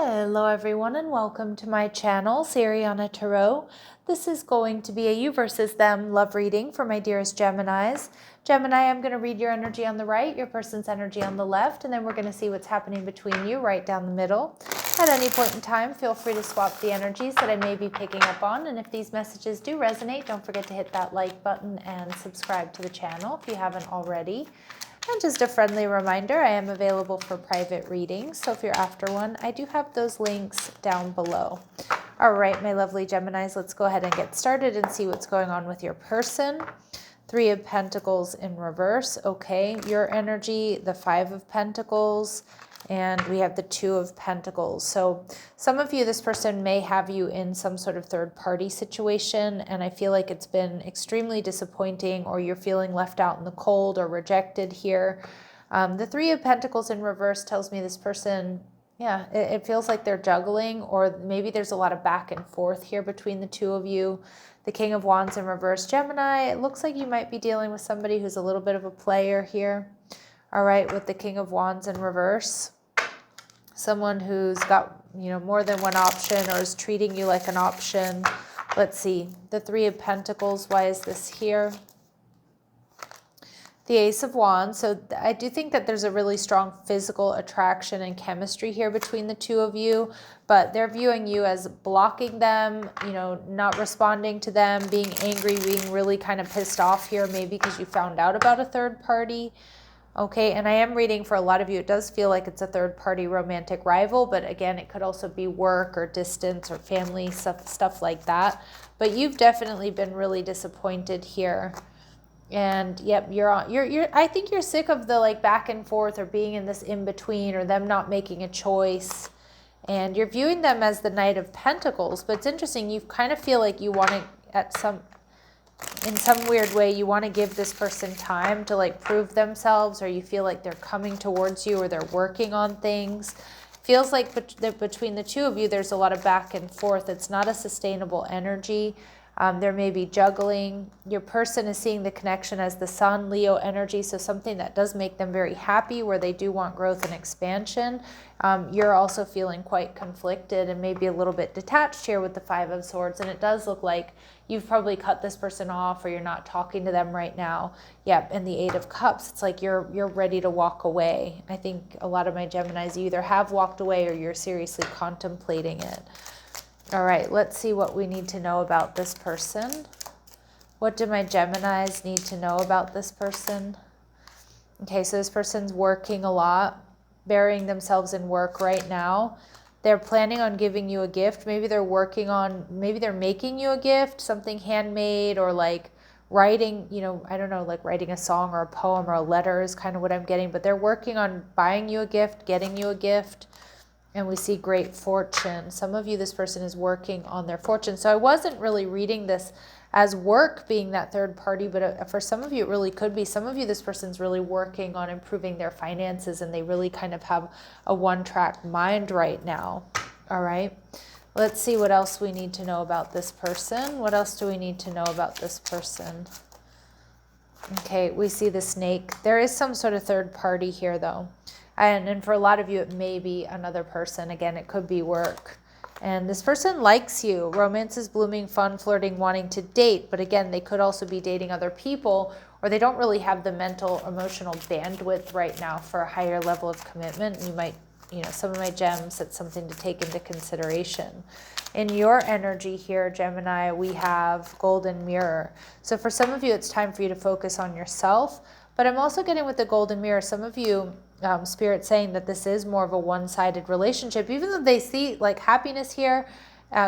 Hello everyone and welcome to my channel, Sirianatarot. This is going to be a you versus them love reading for my dearest Geminis. Gemini, I'm going to read your energy on the right, your person's energy on the left, and then we're going to see what's happening between you right down the middle. At any point in time, feel free to swap the energies that I may be picking up on, and if these messages do resonate, don't forget to hit that like button and subscribe to the channel if you haven't already. And just a friendly reminder, I am available for private readings, so if you're after one, I do have those links down below. All right, my lovely Geminis, let's go ahead and get started and see what's going on with your person. Three of Pentacles in reverse. Okay, your energy, the Five of Pentacles, and we have the Two of Pentacles. So some of you, this person may have you in some sort of third-party situation, and I feel like it's been extremely disappointing, or you're feeling left out in the cold or rejected here. The Three of Pentacles in reverse tells me this person, yeah, it feels like they're juggling, or maybe there's a lot of back and forth here between the two of you. The King of Wands in reverse, Gemini, it looks like you might be dealing with somebody who's a little bit of a player here. All right, with the King of Wands in reverse, someone who's got, more than one option or is treating you like an option. Let's see, the Three of Pentacles, why is this here? The Ace of Wands. So I do think that there's a really strong physical attraction and chemistry here between the two of you, but they're viewing you as blocking them, not responding to them, being angry, being really kind of pissed off here, maybe because you found out about a third party. Okay, and I am reading for a lot of you, it does feel like it's a third-party romantic rival, but again, it could also be work or distance or family, stuff like that. But you've definitely been really disappointed here. And yep, I think you're sick of the back and forth or being in this in-between or them not making a choice. And you're viewing them as the Knight of Pentacles, but it's interesting, you kind of feel like you want to, in some weird way, you want to give this person time to prove themselves, or you feel like they're coming towards you or they're working on things. Feels like between the two of you, there's a lot of back and forth. It's not a sustainable energy. There may be juggling. Your person is seeing the connection as the Sun, Leo energy, so something that does make them very happy, where they do want growth and expansion. You're also feeling quite conflicted and maybe a little bit detached here with the Five of Swords, and it does look like you've probably cut this person off, or you're not talking to them right now. Yep, and the Eight of Cups, it's like you're ready to walk away. I think a lot of my Geminis, you either have walked away or you're seriously contemplating it. All right, let's see what we need to know about this person. What do my Geminis need to know about this person? Okay, so this person's working a lot, burying themselves in work right now. They're planning on giving you a gift. Maybe they're maybe they're making you a gift, something handmade, or writing, I don't know, writing a song or a poem or a letter is kind of what I'm getting, but they're working on buying you a gift, getting you a gift. And we see great fortune. Some of you, this person is working on their fortune. So I wasn't really reading this as work being that third party, but for some of you, it really could be. Some of you, this person's really working on improving their finances, and they really kind of have a one-track mind right now. All right. Let's see what else we need to know about this person. What else do we need to know about this person? Okay, we see the Snake. There is some sort of third party here, though. And for a lot of you, it may be another person. Again, it could be work. And this person likes you. Romance is blooming, fun, flirting, wanting to date. But again, they could also be dating other people, or they don't really have the mental, emotional bandwidth right now for a higher level of commitment. You might, some of my gems, that's something to take into consideration. In your energy here, Gemini, we have Golden Mirror. So for some of you, it's time for you to focus on yourself. But I'm also getting with the Golden Mirror, some of you, Spirit saying that this is more of a one-sided relationship, even though they see happiness here,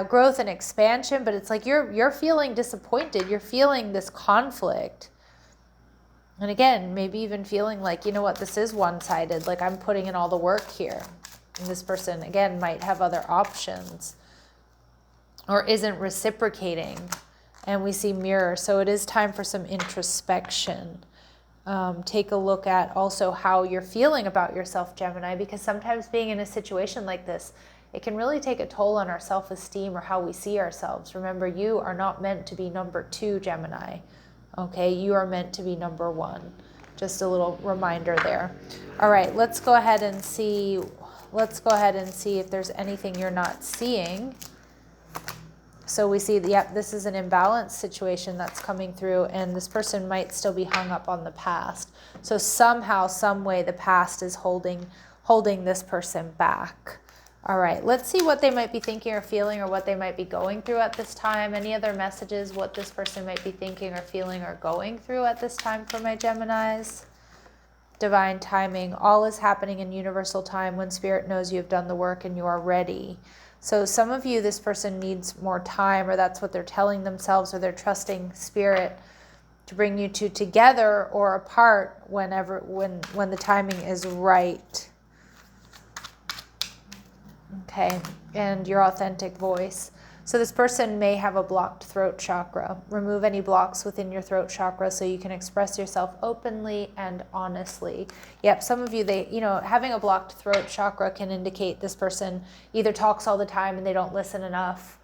growth and expansion, but it's like you're feeling disappointed. You're feeling this conflict. And again, maybe even feeling like, this is one-sided, I'm putting in all the work here. And this person, again, might have other options or isn't reciprocating. And we see Mirror. So it is time for some introspection. Take a look at also how you're feeling about yourself, Gemini, because sometimes being in a situation like this, it can really take a toll on our self-esteem or how we see ourselves. Remember, you are not meant to be number 2, Gemini. Okay, you are meant to be number 1. Just a little reminder there. All right, let's go ahead and see let's go ahead and see if there's anything you're not seeing. So we see, yep, this is an imbalanced situation that's coming through, and this person might still be hung up on the past. So somehow, some way, the past is holding this person back. All right, let's see what they might be thinking or feeling, or what they might be going through at this time. Any other messages, what this person might be thinking or feeling or going through at this time for my Geminis? Divine timing. All is happening in universal time when Spirit knows you have done the work and you are ready. So some of you, this person needs more time, or that's what they're telling themselves, or they're trusting Spirit to bring you two together or apart when the timing is right. Okay, and your authentic voice. So this person may have a blocked throat chakra. Remove any blocks within your throat chakra so you can express yourself openly and honestly. Yep, some of you, having a blocked throat chakra can indicate this person either talks all the time and they don't listen enough,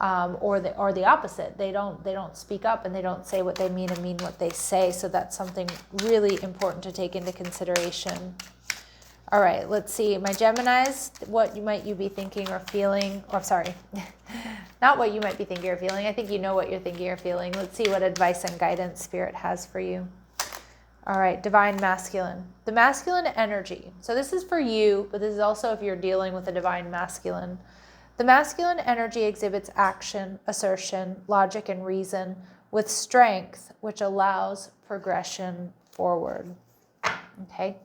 or the opposite. They don't speak up and they don't say what they mean and mean what they say. So that's something really important to take into consideration. All right, let's see. My Geminis, what might you be thinking or feeling? Oh, sorry, not what you might be thinking or feeling. I think you know what you're thinking or feeling. Let's see what advice and guidance Spirit has for you. All right, Divine Masculine. The masculine energy. So this is for you, but this is also if you're dealing with a Divine Masculine. The masculine energy exhibits action, assertion, logic, and reason with strength, which allows progression forward. Okay.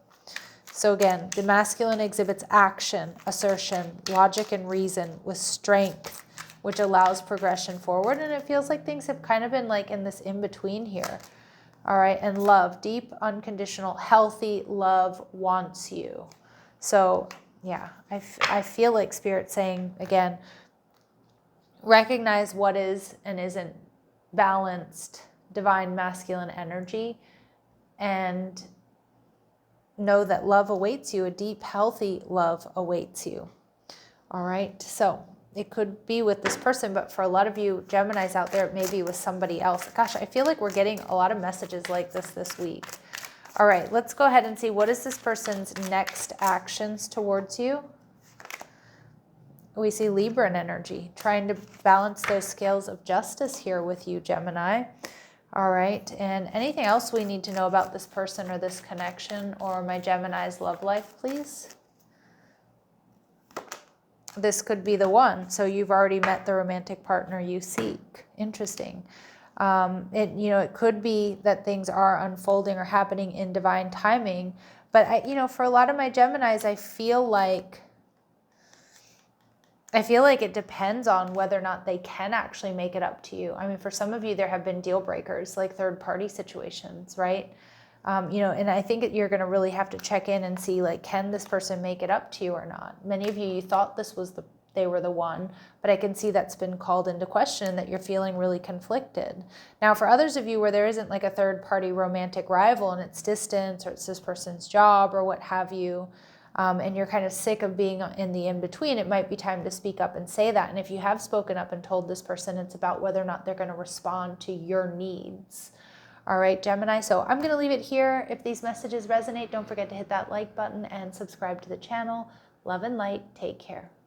So again, the masculine exhibits action, assertion, logic, and reason with strength, which allows progression forward. And it feels like things have kind of been like in this in-between here. All right, and love, deep, unconditional, healthy love wants you. So yeah, I feel like Spirit saying, again, recognize what is and isn't balanced divine masculine energy, and know that love awaits you. A deep, healthy love awaits you. All right. So it could be with this person, but for a lot of you Geminis out there, it may be with somebody else. Gosh, I feel like we're getting a lot of messages like this week. All right. Let's go ahead and see, what is this person's next actions towards you? We see Libran energy, trying to balance those scales of justice here with you, Gemini. All right, and anything else we need to know about this person or this connection or my Gemini's love life, please? This could be the one. So you've already met the romantic partner you seek. Interesting. It could be that things are unfolding or happening in divine timing. But for a lot of my Geminis, I feel like it depends on whether or not they can actually make it up to you. I mean, for some of you, there have been deal breakers, like third-party situations, right? And I think you're going to really have to check in and see, like, can this person make it up to you or not? Many of you thought they were the one, but I can see that's been called into question, that you're feeling really conflicted. Now, for others of you where there isn't like a third-party romantic rival and it's distance or it's this person's job or what have you, and you're kind of sick of being in the in-between, it might be time to speak up and say that. And if you have spoken up and told this person, it's about whether or not they're going to respond to your needs. All right, Gemini, so I'm going to leave it here. If these messages resonate, don't forget to hit that like button and subscribe to the channel. Love and light. Take care.